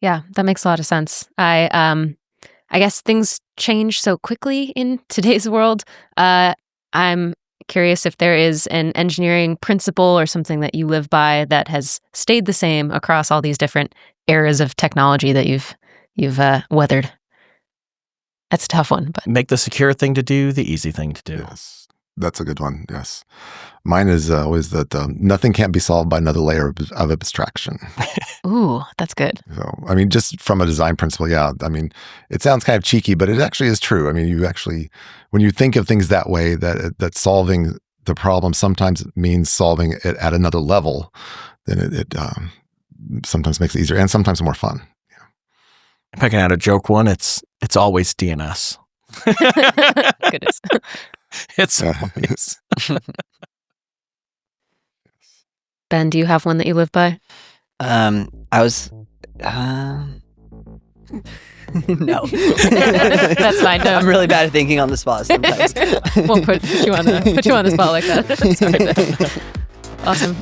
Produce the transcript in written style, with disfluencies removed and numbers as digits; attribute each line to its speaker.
Speaker 1: Yeah, that makes a lot of sense. I guess things change so quickly in today's world. I'm curious if there is an engineering principle or something that you live by that has stayed the same across all these different eras of technology that you've weathered. That's a tough one, but
Speaker 2: Make the secure thing to do the easy thing to do.
Speaker 3: Yes, that's a good one. Yes. Mine is always that nothing can't be solved by another layer of abstraction.
Speaker 1: ooh, that's good.
Speaker 3: So, I mean, just from a design principle, yeah. I mean, it sounds kind of cheeky, but it actually is true. I mean, you actually, when you think of things that way, that solving the problem sometimes means solving it at another level, then it sometimes makes it easier and sometimes more fun.
Speaker 2: If I can add a joke one, it's always DNS.
Speaker 1: Goodness.
Speaker 2: It's always.
Speaker 1: Ben, do you have one that you live by?
Speaker 4: I was no.
Speaker 1: That's fine. No.
Speaker 4: I'm really bad at thinking on the spot sometimes.
Speaker 1: Won't put you on the spot like that. Sorry, Ben. Awesome.